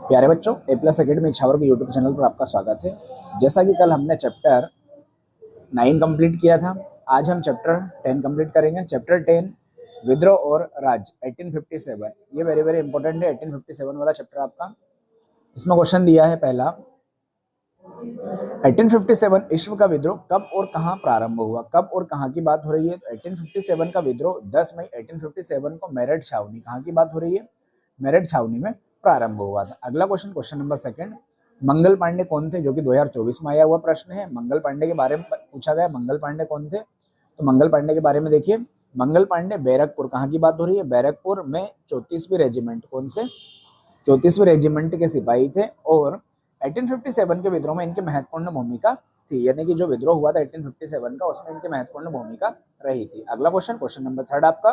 प्यारे बच्चों, ए plus academy Ichhawar के यूट्यूब चैनल पर आपका स्वागत है। जैसा कि कल हमने चैप्टर 9 कंप्लीट किया था, आज हम चैप्टर 10 कंप्लीट करेंगे। चैप्टर 10 विद्रोह और राज 1857, ये वेरी वेरी इंपॉर्टेंट है। 1857 वाला चैप्टर आपका, इसमें क्वेश्चन दिया है पहला, 1857 ईस्वी का विद्रोह कब और कहां प्रारंभ हुआ। कब और कहां की बात हो रही है? तो 1857 का विद्रोह 10 मई 1857 को मेरठ छावनी, कहां की बात हो रही है? मेरठ छावनी में प्रारंभ हुआ था। अगला question, question number second, Mangal Pandey कौन थे? जो कि 2024 में आया हुआ प्रश्न है। मंगल पांडे के बारे में पूछा गया, मंगल पांडे कौन थे? तो मंगल पांडे के बारे में देखिए, मंगल पांडे बैरकपुर, कहाँ की बात हो रही है? बैरकपुर में 34वीं रेजिमेंट, कौन से? 34वीं रेजिमेंट के सिपाही थे और 1857 के विद्रोह में इनकी महत्वपूर्ण भूमिका थी, यानी कि जो विद्रोह हुआ था 1857 का, उसमें इनकी महत्वपूर्ण भूमिका रही थी। अगला क्वेश्चन, क्वेश्चन नंबर थर्ड आपका,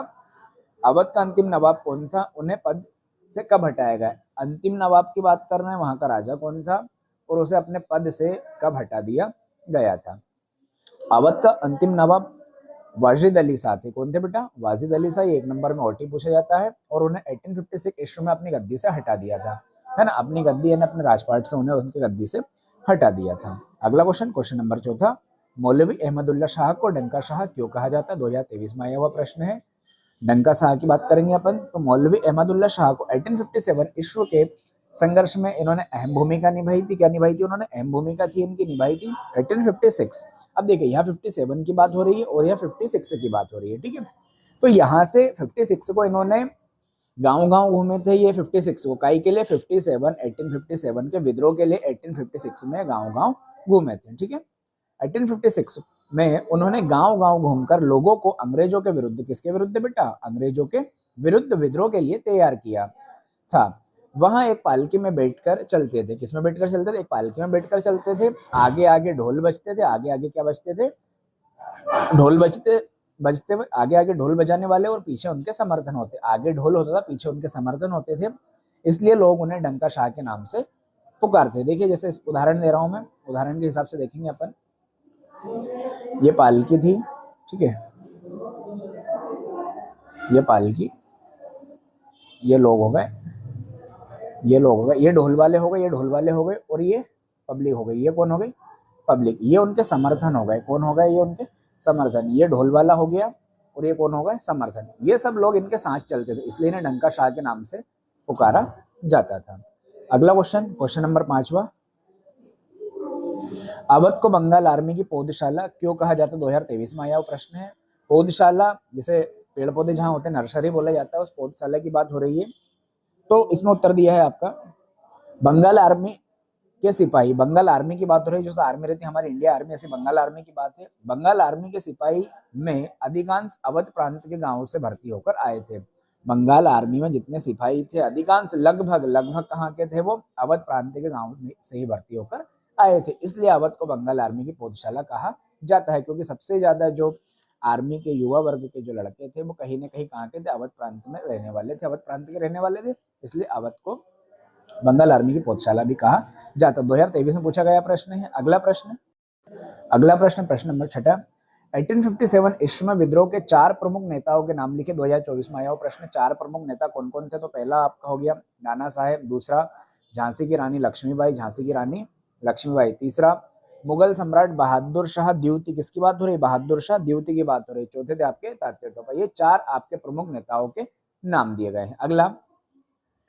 अवध का अंतिम नवाब कौन था? उन्हें पद से कब हटाया गया? अंतिम नवाब की बात कर रहे हैं, वहां का राजा कौन था और उसे अपने पद से कब हटा दिया गया था? अवध का अंतिम नवाब वाजिद अली शाह थे। कौन थे बेटा? वाजिद अली शाह। ये 1 नंबर में ओटी पूछा जाता है और उन्हें 1856 ईस्वी में अपनी गद्दी से हटा दिया था, है ना। अपनी गद्दी यानी अपने राजपाट से उन्हें उनकी गद्दी से हटा दिया था। अगला क्वेश्चन, क्वेश्चन नंबर चौथा, मौलवी अहमदुल्ला शाह को डंका शाह क्यों कहा जाता है? 2023 में आया हुआ प्रश्न है। डंका शाह की बात करेंगे अपन, तो मौलवी अहमदुल्ला शाह को 1857 ईस्वी के संघर्ष में इन्होंने अहम भूमिका निभाई थी। क्या निभाई थी उन्होंने? अहम भूमिका थी इनकी, निभाई थी 1856। अब देखिए, यहाँ 57 की बात हो रही है और यहाँ 56 की बात हो रही है, ठीक है। तो यहाँ से 56 को इन्होंने गांव गांव घूमे थे, ये 56 को काई के लिए? 1857 के विद्रोह के लिए 1856 में गांव गांव घूमे थे, ठीक है। 1856 में उन्होंने गांव गांव घूमकर लोगों को अंग्रेजों के विरुद्ध, किसके विरुद्ध बेटा? अंग्रेजों के विरुद्ध विद्रोह के लिए तैयार किया था। वहां एक पालकी में बैठकर चलते थे। किसमें बैठकर चलते थे? एक पालकी में बैठकर चलते थे। आगे आगे ढोल बजते थे। आगे आगे क्या बजते थे? ढोल बजते बजते आगे आगे ढोल बजाने वाले और पीछे उनके समर्थन होते। आगे ढोल होता था, पीछे उनके समर्थन होते थे, इसलिए लोग उन्हें डंका शाह के नाम से पुकारते। देखिए, जैसे उदाहरण दे रहा हूं मैं, उदाहरण के हिसाब से देखेंगे अपन। ये पालकी थी, ठीक है, ये पालकी, ये लोग हो गए, ये लोग हो गए, ये ढोल वाले हो गए, ये ढोल वाले हो गए और ये पब्लिक हो गई। ये कौन हो गई? पब्लिक। ये उनके समर्थन हो गए। कौन हो गए? ये उनके समर्थन। ये ढोल वाला हो गया और ये कौन हो गए? समर्थन। ये सब लोग इनके साथ चलते थे, इसलिए इन्हें डंका शाह के नाम से पुकारा जाता था। अगला क्वेश्चन, क्वेश्चन नंबर 5वां, अवध को बंगाल आर्मी की पौधशाला क्यों कहा जाता है? 2023 में आया वो प्रश्न है। पौधशाला, जैसे पेड़ पौधे जहां होते हैं नर्सरी बोला जाता है, उस पौधशाला की बात हो रही है। तो इसमें उत्तर दिया है आपका, बंगाल आर्मी के सिपाही, बंगाल आर्मी की बात हो रही है, जो आर्मी रहती है हमारी इंडिया आर्मी, ऐसी बंगाल आर्मी की बात है। बंगाल आर्मी के सिपाही में अधिकांश अवध प्रांत के गांवों से भर्ती होकर आए थे। बंगाल आर्मी में जितने सिपाही थे, अधिकांश लगभग लगभग कहाँ के थे? वो अवध प्रांत के गांव में से ही भर्ती होकर आए थे, इसलिए अवध को बंगाल आर्मी की पौधशाला कहा जाता है, क्योंकि सबसे ज्यादा जो आर्मी के युवा वर्ग के जो लड़के थे वो कहीं ना कहीं कहाँ के थे? अवध प्रांत में रहने वाले थे, अवध प्रांत के रहने वाले थे, इसलिए अवध को बंगाल आर्मी की पौधशाला भी कहा जाता। 2023 में पूछा गया प्रश्न है। अगला प्रश्न, अगला प्रश्न, प्रश्न नंबर 6, 1857 ईस्वी में विद्रोह के 4 प्रमुख नेताओं के नाम लिखे। 2024 में आया वो प्रश्न। 4 प्रमुख नेता कौन कौन थे? तो पहला आपका हो गया नाना साहेब, दूसरा झांसी की रानी लक्ष्मीबाई, झांसी की रानी लक्ष्मीबाई, तीसरा मुगल सम्राट बहादुर शाह द्वितीय, किसकी बात हो रही है? बहादुर शाह द्वितीय की बात हो रही है, चौथे थे आपके तात्या टोपा। ये 4 आपके प्रमुख नेताओं के नाम दिए गए हैं। अगला,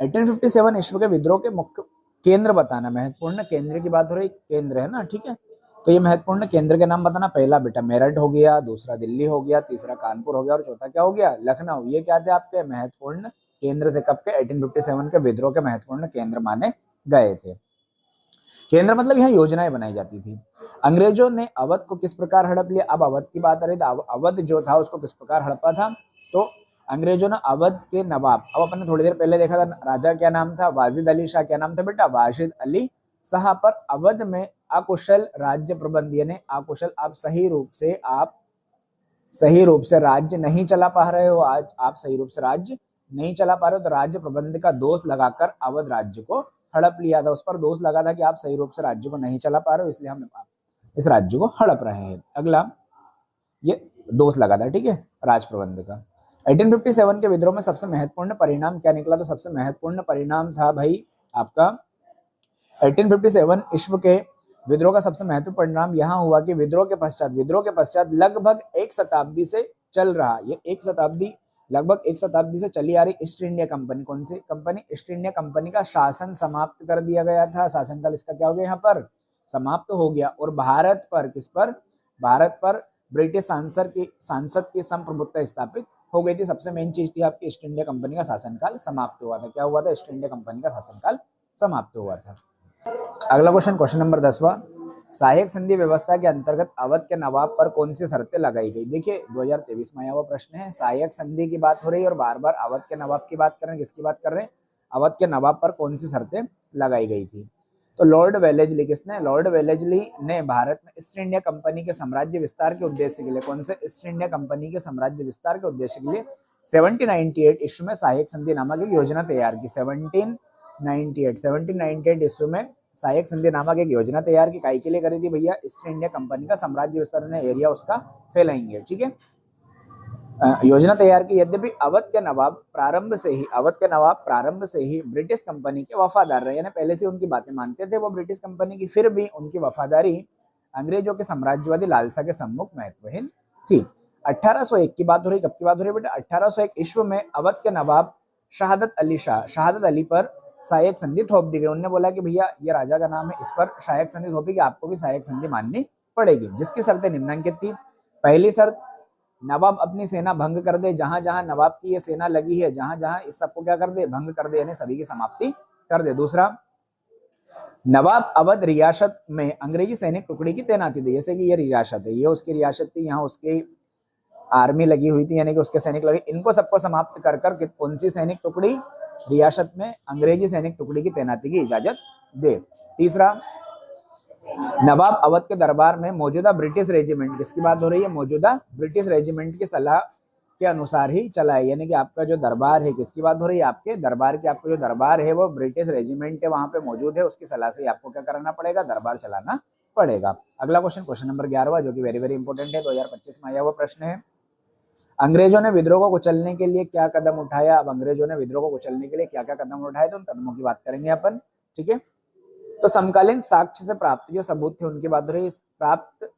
1857 ईस्वी के विद्रोह के मुख्य केंद्र बताना, महत्वपूर्ण केंद्र की बात हो रही, केंद्र है ना, ठीक है। तो ये महत्वपूर्ण केंद्र के नाम बताना, पहला बेटा मेरठ हो गया, दूसरा दिल्ली हो गया, तीसरा कानपुर हो गया और चौथा क्या हो गया? लखनऊ। ये क्या थे आपके महत्वपूर्ण केंद्र थे? कब के? 1857 के विद्रोह के महत्वपूर्ण केंद्र माने गए थे। केंद्र मतलब यहाँ योजनाएं बनाई जाती थी। अंग्रेजों ने अवध को किस प्रकार हड़प लिया? अब अवध की बात आ रही थी, अवध जो था उसको किस प्रकार हड़पा था? तो अंग्रेजों ने अवध के नवाब, अब अपन ने थोड़ी देर पहले देखा था, राजा क्या नाम था? वाजिद अली शाह। क्या नाम था बेटा? वाजिद अली शाह। पर अवध में अकुशल राज्य प्रबंध, यानी अकुशल, आप सही रूप से राज्य नहीं चला पा रहे हो, आज आप सही रूप से राज्य नहीं चला पा रहे हो, तो राज्य प्रबंध का दोष लगाकर अवध राज्य को हड़प लिया था। उस पर दोष लगा था कि आप सही रूप से राज्य को नहीं चला पा रहे हो, इसलिए हम इस राज्य को हड़प रहे हैं। अगला, ये दोष लगा था, ठीक है, राज प्रबंध का। 1857 के विद्रोह में सबसे महत्वपूर्ण परिणाम क्या निकला? तो सबसे महत्वपूर्ण परिणाम था भाई आपका 1857 ईस्वी के विद्रोह का सबसे महत्वपूर्ण परिणाम यहाँ हुआ कि विद्रोह के पश्चात लगभग एक शताब्दी से चल रहा, ये एक शताब्दी, लगभग एक शताब्दी से चली आ रही ईस्ट इंडिया कंपनी, कौन सी कंपनी? ईस्ट इंडिया कंपनी का शासन समाप्त कर दिया गया था। शासनकाल इसका क्या हो गया? यहाँ पर समाप्त हो गया। और भारत पर, किस पर? भारत पर ब्रिटिश सांसद की संप्रभुत्ता स्थापित हो गई थी। सबसे मेन चीज थी आपकी ईस्ट इंडिया कंपनी का शासनकाल समाप्त हुआ था। क्या हुआ था? ईस्ट इंडिया कंपनी का शासनकाल समाप्त हुआ था। अगला क्वेश्चन नंबर 10वां, सहायक संधि व्यवस्था के अंतर्गत अवध के नवाब पर कौन सी शर्तें लगाई गई? देखिए 2023 में आया हुआ प्रश्न है। सहायक संधि की बात हो रही है और बार बार अवध के नवाब की बात कर रहे हैं। किसकी बात कर रहे हैं? अवध के नवाब पर कौन सी शर्तें लगाई गई थी? तो लॉर्ड वेलेस्ली, किसने? लॉर्ड वेलेस्ली ने भारत में ईस्ट इंडिया कंपनी के साम्राज्य विस्तार के उद्देश्य के लिए, कौन से? ईस्ट इंडिया कंपनी के साम्राज्य विस्तार के उद्देश्य के लिए 1798 ईस्वी में सहायक संधि नामक एक योजना तैयार की। 1798 ईस्वी में सहायक संधि नामक एक योजना तैयार की। काई के लिए करी थी भैया? ईस्ट इंडिया कंपनी का साम्राज्य विस्तार, एरिया उसका फैलाएंगे। ठीक है, योजना तैयार की। यद्यपि अवध के नवाब प्रारंभ से ही ब्रिटिश कंपनी के वफादार रहे, यानी पहले से उनकी बातें मानते थे वो ब्रिटिश कंपनी की, फिर भी उनकी वफादारी अंग्रेजों के साम्राज्यवादी लालसा के सम्मुख महत्वहीन थी। 1801 की बात हो रही, कब की बात हो रही बेटा? 1801 ईस्वी में अवध के नवाब शहादत अली पर सहायक संधि थोप दी गई। उन्होंने बोला कि भैया ये राजा का नाम है, इस पर सहायक संधि थोपी कि आपको भी सहायक संधि माननी पड़ेगी, जिसकी शर्तें निम्नलिखित थी। पहली शर्त, नवाब अपनी सेना भंग कर दे। जहां जहां नवाब की ये सेना लगी है, जहां जहां इस सबको क्या कर दे? भंग कर दे, यानी सभी की समाप्ति कर दे। दूसरा, नवाब अवध रियासत में अंग्रेजी सैनिक टुकड़ी की तैनाती दी। जैसे कि ये रियासत है, ये उसकी रियासत थी, यहाँ उसकी आर्मी लगी हुई थी, यानी कि उसके सैनिक लगे। इनको सबको समाप्त कर कर कौन सी सैनिक टुकड़ी? रियासत में अंग्रेजी सैनिक टुकड़ी की तैनाती की इजाजत दे। तीसरा, नवाब अवध के दरबार में मौजूदा ब्रिटिश रेजिमेंट, किसकी बात हो रही है? मौजूदा ब्रिटिश रेजिमेंट की सलाह के अनुसार ही चलाए, यानी कि आपका जो दरबार है, किसकी बात हो रही है? आपके दरबार की, आपका जो दरबार है वो ब्रिटिश रेजिमेंट है वहां पे मौजूद है, उसकी सलाह से आपको क्या करना पड़ेगा? दरबार चलाना पड़ेगा। अगला क्वेश्चन नंबर 11वां, जो कि वेरी वेरी इंपॉर्टेंट है, 2025 में आया हुआ प्रश्न है। अंग्रेजों ने विद्रोह को कुचलने के लिए क्या कदम उठाया? अब अंग्रेजों ने विद्रोह को कुचलने के लिए क्या क्या कदम उठाए, तो उन कदमों की बात करेंगे अपन। ठीक है, तो समकालीन साक्ष्य से प्राप्त जो सबूत थे उनकी बात हो रही है। प्राप्त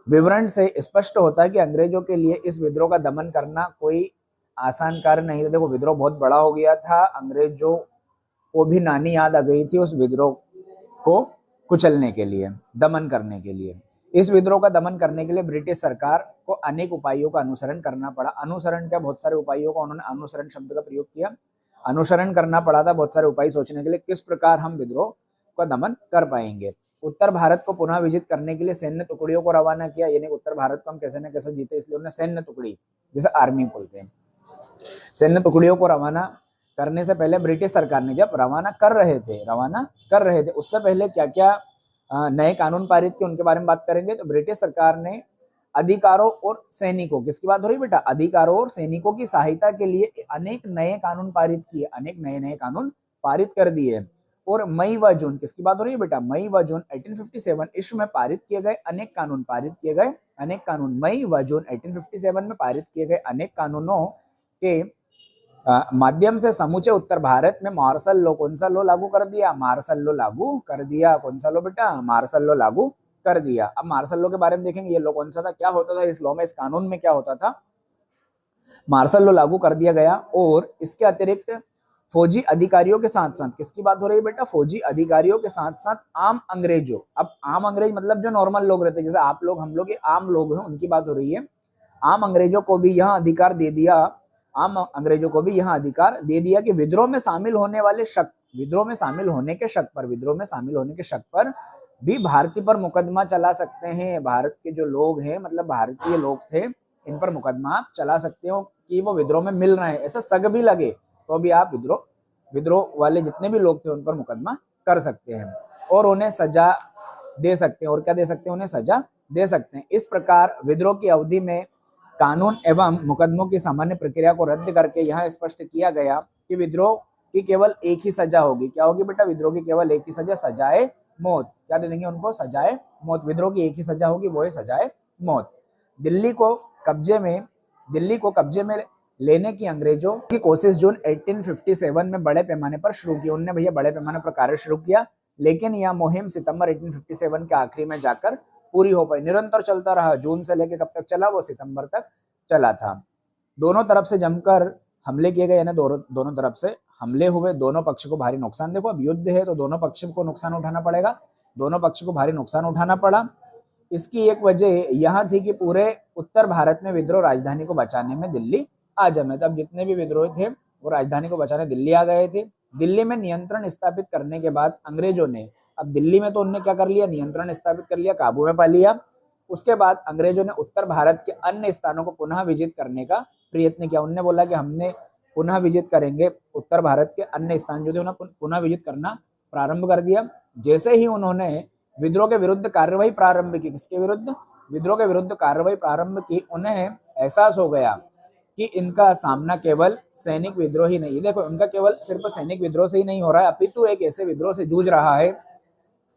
विवरण से स्पष्ट होता है कि अंग्रेजों के लिए इस विद्रोह का दमन करना कोई आसान कार्य नहीं था। देखो विद्रोह बहुत बड़ा हो गया था, अंग्रेजों को भी नानी याद आ गई थी उस विद्रोह को कुचलने के लिए, दमन करने के लिए। इस विद्रोह का दमन करने के लिए ब्रिटिश सरकार को अनेक उपायों का अनुसरण करना पड़ा। अनुसरण क्या? बहुत सारे उपायों का उन्होंने अनुसरण शब्द का प्रयोग किया। अनुसरण करना पड़ा था बहुत सारे उपाय सोचने के लिए, किस प्रकार हम विद्रोह का दमन कर पाएंगे। उत्तर भारत को पुनः विजित करने के लिए सैन्य टुकड़ियों को रवाना किया, यानी उत्तर भारत को हम कैसे न कैसे जीते, इसलिए उन्होंने सैन्य टुकड़ी, जैसे आर्मी बोलते हैं, सैन्य टुकड़ियों को रवाना करने से पहले ब्रिटिश सरकार ने जब रवाना कर रहे थे उससे पहले क्या क्या नए कानून पारित किए उनके बारे में बात करेंगे। तो ब्रिटिश सरकार ने अधिकारों और सैनिकों, किसकी बात हो रही है बेटा? अधिकारों और सैनिकों की सहायता के लिए अनेक नए कानून पारित किए, अनेक नए कानून पारित कर दिए। और मई व जून, किसकी बात हो रही है बेटा? मई व जून 1857 ईस्वी में पारित किए गए अनेक कानून, मई व जून 1857 में पारित किए गए अनेक कानूनों के माध्यम से समूचे उत्तर भारत में मार्शल लॉ, कौन सा लॉ लागू कर दिया? मार्शल लॉ लागू कर दिया। कौन सा लॉ बेटा? मार्शल लॉ लागू कर दिया। अब मार्शल लॉ के बारे में देखेंगे, ये लॉ कौन सा था, क्या होता था इस लॉ में, इस कानून में क्या होता था? मार्शल लॉ लागू कर दिया गया। और इसके अतिरिक्त फौजी अधिकारियों के साथ साथ, किसकी बात हो रही है बेटा? फौजी अधिकारियों के साथ साथ आम अंग्रेजों, अब आम अंग्रेज मतलब जो नॉर्मल लोग रहते हैं, जैसे आप लोग, हम लोग, ये आम लोग हैं, उनकी बात हो रही है। आम अंग्रेजों को भी यह अधिकार दे दिया, आम अंग्रेजों को भी यह अधिकार दे दिया कि विद्रोह में शामिल होने वाले शक, विद्रोह में शामिल होने के शक पर भी भारतीय पर मुकदमा चला सकते हैं। भारत के जो लोग हैं, मतलब भारतीय लोग थे, इन पर मुकदमा आप चला सकते हो कि वो विद्रोह में मिल रहे हैं, ऐसा सग भी लगे तो भी आप विद्रोह वाले जितने भी लोग थे उन पर मुकदमा कर सकते हैं और उन्हें सजा दे सकते हैं। और क्या दे सकते हैं? उन्हें सजा दे सकते हैं। इस प्रकार विद्रोह की अवधि में कानून एवं मुकदमों की सामान्य प्रक्रिया को रद्द करके यह स्पष्ट किया गया कि विद्रोह की केवल एक ही सजा होगी। क्या होगी बेटा? विद्रोह की केवल एक ही सजा, सजाए मौत। क्या दे देंगे उनको? सजाए मौत। विद्रोह की एक ही सजा होगी, वो है सजाए मौत। दिल्ली को कब्जे में लेने की अंग्रेजों की कोशिश जून 1857 में बड़े पैमाने पर शुरू की। उन्होंने भैया बड़े पैमाने पर कार्य शुरू किया, लेकिन यह मुहिम सितंबर 1857 के आखिरी में जाकर पूरी हो पाई। निरंतर चलता रहा, जून से लेकर कब तक चला, वो सितंबर तक चला था। दोनों तरफ से जमकर हमले किए गए, यानी दोनों तरफ से हमले हुए, दोनों पक्ष को भारी नुकसान। देखो अब युद्ध है तो दोनों पक्ष को नुकसान उठाना पड़ेगा, दोनों पक्ष को भारी नुकसान उठाना पड़ा। इसकी एक वजह यह थी कि पूरे उत्तर भारत में विद्रोह राजधानी को बचाने में दिल्ली आ जमे। तब जितने भी विद्रोह थे वो राजधानी को बचाने दिल्ली आ गए थे। दिल्ली में नियंत्रण स्थापित करने के बाद अंग्रेजों ने, अब दिल्ली में तो उन्होंने क्या कर लिया, नियंत्रण स्थापित कर लिया, काबू में पा लिया। उसके बाद अंग्रेजों ने उत्तर भारत के अन्य स्थानों को पुनः विजित करने का प्रयत्न किया। उन्होंने बोला कि हमने पुनः विजित करेंगे, उत्तर भारत के अन्य स्थान जो थे उन्हें पुनः विजित करना प्रारंभ कर दिया। जैसे ही उन्होंने विद्रोह के विरुद्ध कार्रवाई प्रारंभ की, किसके विरुद्ध, विद्रोह के विरुद्ध कार्रवाई प्रारंभ की, उन्हें एहसास हो गया कि इनका सामना केवल सैनिक विद्रोह ही नहीं, देखो उनका केवल सिर्फ सैनिक विद्रोह से ही नहीं हो रहा है, अपितु एक ऐसे विद्रोह से जूझ रहा है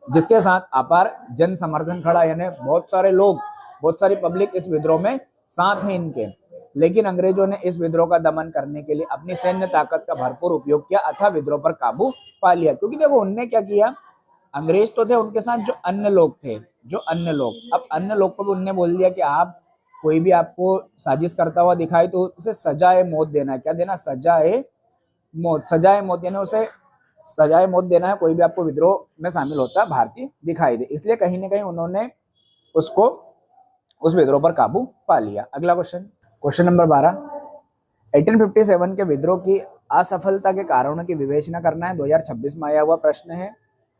जिसके साथ अपार जन समर्थन खड़ा, यानी बहुत सारे लोग, बहुत सारी पब्लिक इस विद्रोह में साथ है इनके। लेकिन अंग्रेजों ने इस विद्रोह का दमन करने के लिए अपनी सैन्य ताकत का भरपूर उपयोग किया अथवा विद्रोह पर काबू पा लिया। क्योंकि देखो उनने क्या किया, अंग्रेज तो थे, उनके साथ जो अन्य लोग थे, जो अन्य लोग, अब अन्य लोग को भी उनने बोल दिया कि आप कोई भी आपको साजिश करता हुआ दिखाई तो उसे सजाए मौत देना। क्या देना, सजाए मौत, सजाए मौत, यानी उसे सजाए मौत देना है, कोई भी आपको विद्रोह में शामिल होता भारतीय दिखाई दे। इसलिए कहीं ना कहीं उन्होंने उसको, उस विद्रोह पर काबू पा लिया। अगला क्वेश्चन, क्वेश्चन नंबर 12, 1857 के विद्रोह की असफलता के कारणों की विवेचना करना है। 2026 में आया हुआ प्रश्न है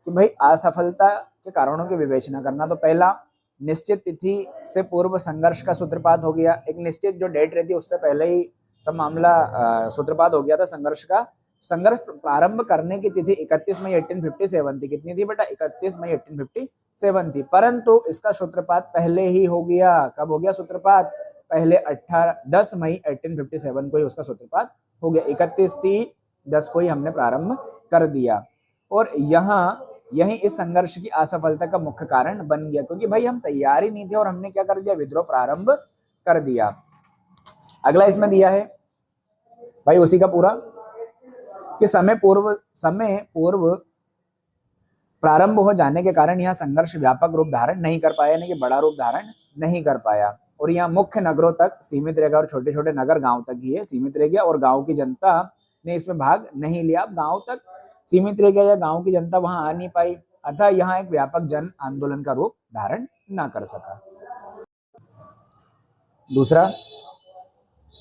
कि भाई असफलता के कारणों की विवेचना करना। तो पहला, निश्चित तिथि से पूर्व संघर्ष का सूत्रपात हो गया। एक निश्चित जो डेट रहती है उससे पहले ही सब मामला सूत्रपात हो गया था संघर्ष का। संघर्ष प्रारंभ करने की तिथि 31 मई 1857 थी। कितनी थी बेटा, 31 मई 1857 थी, परंतु इसका सूत्रपात पहले ही हो गया। कब हो गया सूत्रपात, पहले 10 मई 1857 को ही उसका सूत्रपात हो गया। 31 थी, 10 को ही हमने प्रारंभ कर दिया। और यही इस संघर्ष की असफलता का मुख्य कारण बन गया, क्योंकि भाई हम तैयार ही नहीं थे और हमने क्या कर दिया, विद्रोह प्रारंभ कर दिया। अगला इसमें दिया है भाई उसी का पूरा, कि समय पूर्व प्रारंभ हो जाने के कारण यह संघर्ष व्यापक रूप धारण नहीं कर पाया, यानी कि बड़ा रूप धारण नहीं कर पाया, और यह मुख्य नगरों तक सीमित रह गया और छोटे छोटे नगर गांव तक ही सीमित रह गया, और गांव की जनता ने इसमें भाग नहीं लिया। अब गांव तक सीमित रह गया या गांव की जनता वहां आ नहीं पाई, अतः यहाँ एक व्यापक जन आंदोलन का रूप धारण न कर सका। दूसरा,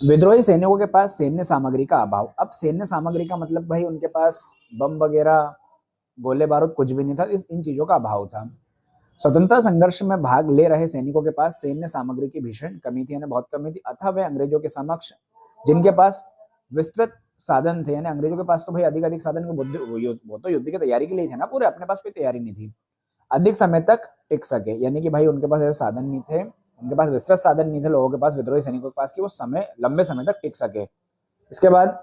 विद्रोही सैनिकों के पास सैन्य सामग्री का अभाव। अब सैन्य सामग्री का मतलब भाई उनके पास बम वगैरह, गोले बारूद कुछ भी नहीं था, इन चीजों का अभाव था। स्वतंत्रता संघर्ष में भाग ले रहे सैनिकों के पास सैन्य सामग्री की भीषण कमी थी, यानी बहुत कमी थी, अतः वे अंग्रेजों के समक्ष, जिनके पास विस्तृत साधन थे, यानी अंग्रेजों के पास तो भाई अधिक साधन, वो तो युद्ध की तैयारी के लिए थे ना पूरे, अपने पास कोई तैयारी नहीं थी, अधिक समय तक टिक सके, यानी कि भाई उनके पास ऐसे साधन नहीं थे, उनके पास विस्तृत साधन नहीं थे लोगों के पास, विद्रोही सैनिकों के पास, कि वो लंबे समय तक टिक सके। इसके बाद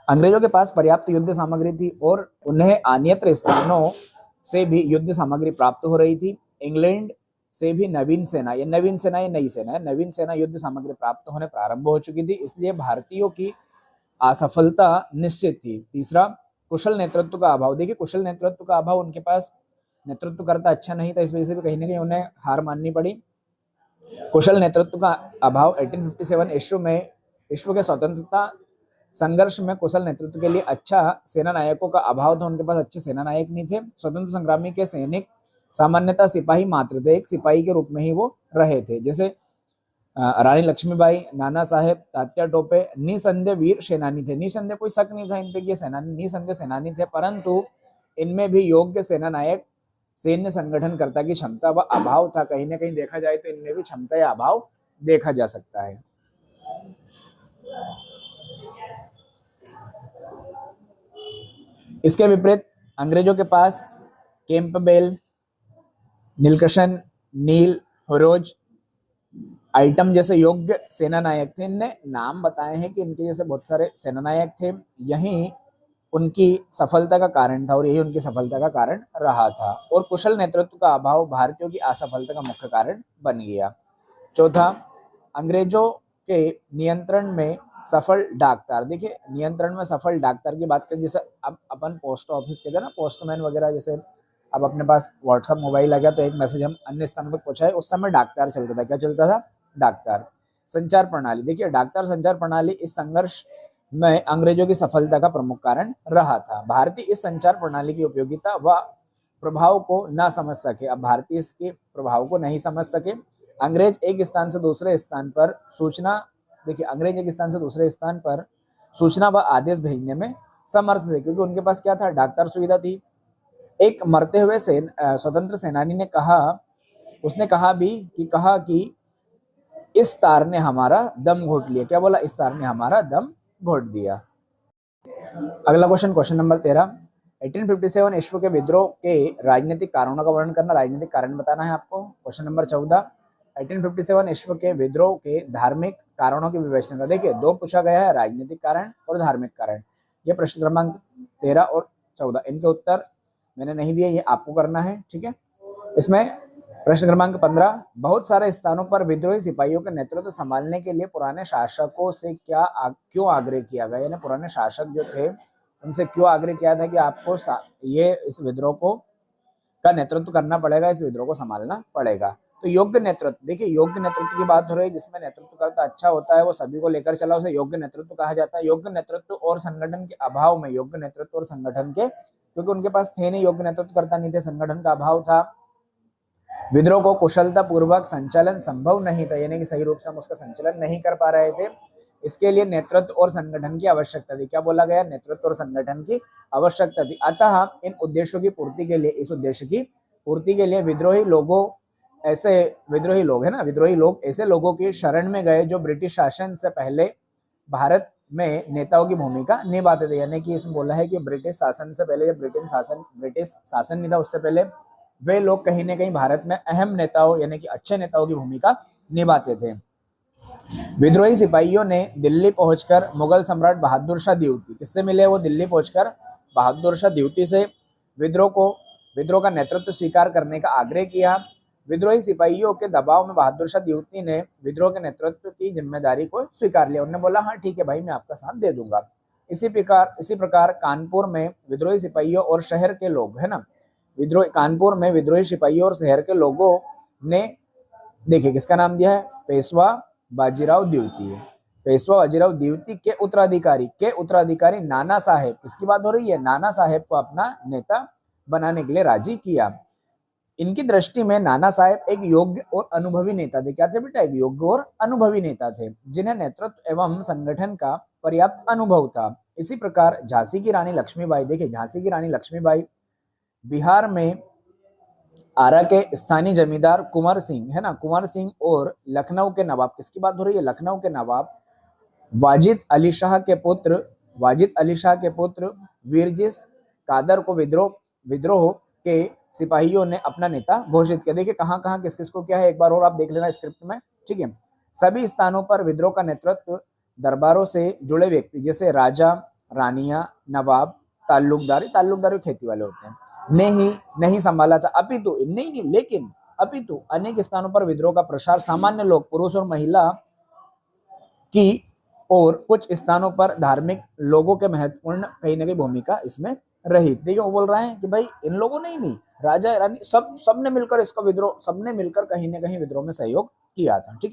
अंग्रेजों के पास पर्याप्त युद्ध सामग्री थी और उन्हें अन्यत्र स्थानों से भी युद्ध सामग्री प्राप्त हो रही थी। इंग्लैंड से भी नई सेना युद्ध सामग्री प्राप्त होने प्रारंभ हो चुकी थी, इसलिए भारतीयों की असफलता निश्चित थी। तीसरा, कुशल नेतृत्व का अभाव। देखिए कुशल नेतृत्व का अभाव, उनके पास नेतृत्व करता अच्छा नहीं था, इस वजह से भी कहीं ना कहीं उन्हें हार माननी पड़ी। कुशल नेतृत्व का अभाव 1857 विश्व के स्वतंत्रता संघर्ष में कुशल नेतृत्व के लिए अच्छा सेना नायकों का अभाव था, उनके पास अच्छे सेना नायक नहीं थे। स्वतंत्र संग्रामी के सैनिक सामान्यतः सिपाही मात्र थे, एक सिपाही के रूप में ही वो रहे थे, जैसे रानी लक्ष्मीबाई, नाना साहेब, तात्या टोपे निसंदेह वीर सेनानी थे, निसंदेह कोई शक नहीं था इन पे कि सेनानी, निसंदेह सेनानी थे, परंतु इनमें भी योग्य सेना नायक, सैन्य संगठनकर्ता की क्षमता व अभाव था। कहीं ना कहीं देखा जाए तो इनमें भी क्षमता या अभाव देखा जा सकता है। इसके विपरीत अंग्रेजों के पास कैंपबेल, नीलकर्षण, नील, हरोज आइटम जैसे योग्य सेना नायक थे। इनने नाम बताए हैं कि इनके जैसे बहुत सारे सेना नायक थे, यही उनकी सफलता का कारण था और यही उनकी सफलता का कारण रहा था। और कुशल नेतृत्व का अभाव भारतीयों की असफलता का मुख्य कारण बन गया। चौथा, अंग्रेजों के नियंत्रण में सफल डाकतार, देखिए नियंत्रण में सफल डाकतार की बात करें, जैसे अब अपन पोस्ट ऑफिस के थे ना, पोस्टमैन वगैरह, जैसे अब अपने पास व्हाट्सअप मोबाइल आ गया तो एक मैसेज हम अन्य स्थानों तक पहुंचाए, उस समय डाकतार चलता था। क्या चलता था? डाकतार। संचार प्रणाली, देखिए डाकतार संचार प्रणाली इस संघर्ष में अंग्रेजों की सफलता का प्रमुख कारण रहा था। भारतीय इस संचार प्रणाली की उपयोगिता व प्रभाव को ना समझ सके, अब भारतीय इसके प्रभाव को नहीं समझ सके। अंग्रेज एक स्थान से दूसरे स्थान पर सूचना, देखिए अंग्रेज एक स्थान से दूसरे स्थान पर सूचना व आदेश भेजने में समर्थ थे, क्योंकि उनके पास क्या था? डाकतार सुविधा थी। एक मरते हुए स्वतंत्र सेनानी ने कहा, उसने कहा कि इस तार ने हमारा दम घोट लिया। क्या बोला? इस तार ने हमारा दम घोट दिया। अगला क्वेश्चन, क्वेश्चन नंबर 13, 1857 ईस्वी के विद्रोह के राजनीतिक कारणों का वर्णन करना, राजनीतिक कारण बताना है आपको। क्वेश्चन नंबर 14, 1857 ईस्वी के विद्रोह के धार्मिक कारणों की विवेचना। देखिए दो पूछा गया है, राजनीतिक कारण और धार्मिक कारण। ये प्रश्न क्रमांक 13 और 14, इनके उत्तर मैंने नहीं दिए, ये आपको करना है, ठीक है। इसमें प्रश्न क्रमांक 15, बहुत सारे स्थानों पर विद्रोही सिपाहियों के नेतृत्व संभालने के लिए पुराने शासकों से क्यों आग्रह किया गया, यानी पुराने शासक जो थे उनसे क्यों आग्रह किया था कि आपको ये इस विद्रोह को का नेतृत्व करना पड़ेगा, इस विद्रोह को संभालना पड़ेगा। तो योग्य नेतृत्व, देखिए योग्य नेतृत्व की बात हो रही है, जिसमें नेतृत्व करता अच्छा होता है, वो सभी को लेकर चला, उसे योग्य नेतृत्व कहा जाता है। योग्य नेतृत्व और संगठन के अभाव में, योग्य नेतृत्व और संगठन के, क्योंकि उनके पास थे नहीं, योग्य नेतृत्व करता नहीं थे, संगठन का अभाव था, विद्रोह को कुशलता पूर्वक संचालन संभव नहीं था, यानी कि सही रूप से हम उसका संचालन नहीं कर पा रहे थे। इसके लिए नेतृत्व और संगठन की आवश्यकता थी। क्या बोला गया? नेतृत्व और संगठन की आवश्यकता थी। अतः इन उद्देश्यों की पूर्ति के लिए, इस उद्देश्य की पूर्ति के लिए विद्रोही लोग ऐसे लोगों की शरण में गए जो ब्रिटिश शासन से पहले भारत में नेताओं की भूमिका निभाते थे, यानी कि इसमें बोला है कि ब्रिटिश शासन से पहले, जब ब्रिटिश शासन नहीं था उससे पहले वे लोग कहीं ना कहीं भारत में अहम नेताओं, यानी कि अच्छे नेताओं की भूमिका निभाते थे। विद्रोही सिपाहियों ने दिल्ली पहुंचकर मुगल सम्राट बहादुर शाह द्वितीय, किससे मिले? वो दिल्ली पहुंचकर बहादुर शाह द्वितीय से विद्रोह का नेतृत्व स्वीकार करने का आग्रह किया। विद्रोही सिपाहियों के दबाव में बहादुर शाह द्वितीय ने विद्रोह के नेतृत्व की जिम्मेदारी को स्वीकार लिया। उन्होंने बोला हाँ ठीक है भाई, मैं आपका साथ दे दूंगा। इसी प्रकार कानपुर में विद्रोही सिपाहियों और शहर के लोग, है ना, कानपुर में विद्रोही सिपाहियों और शहर के लोगों ने, देखिए किसका नाम दिया है? पेशवा बाजीराव द्वितीय। पेशवा बाजीराव द्वितीय के उत्तराधिकारी नाना साहेब, किसकी बात हो रही है? नाना साहेब को अपना नेता बनाने के लिए राजी किया। इनकी दृष्टि में नाना साहेब एक योग्य और अनुभवी नेता थे। क्या थे बेटा? एक योग्य और अनुभवी नेता थे, जिन्हें नेतृत्व एवं संगठन का पर्याप्त अनुभव था। इसी प्रकार झांसी की रानी लक्ष्मीबाई, देखिए झांसी की रानी लक्ष्मीबाई बिहार में आरा के स्थानीय जमींदार कुंवर सिंह, है ना, कुंवर सिंह और लखनऊ के नवाब, किसकी बात हो रही है? लखनऊ के नवाब वाजिद अली शाह के पुत्र वीरजिस कादर को विद्रोह के सिपाहियों ने अपना नेता घोषित किया। देखिए कहाँ कहाँ किस किस को क्या है, एक बार और आप देख लेना स्क्रिप्ट में, ठीक है। सभी स्थानों पर विद्रोह का नेतृत्व दरबारों से जुड़े व्यक्ति, जैसे राजा, रानियां, नवाब, ताल्लुकदार खेती वाले होते हैं, नहीं संभाला था। अपितु अनेक स्थानों पर विद्रोह का प्रसार सामान्य लोग, पुरुष और महिला की, और कुछ स्थानों पर धार्मिक लोगों के महत्वपूर्ण कहीं ना कहीं भूमिका इसमें रही। देखिए वो बोल रहे हैं कि भाई इन लोगों ने ही नहीं, राजा रानी सबने मिलकर इसका विद्रोह, सबने मिलकर कहीं ना कहीं विद्रोह में सहयोग किया था, ठीक।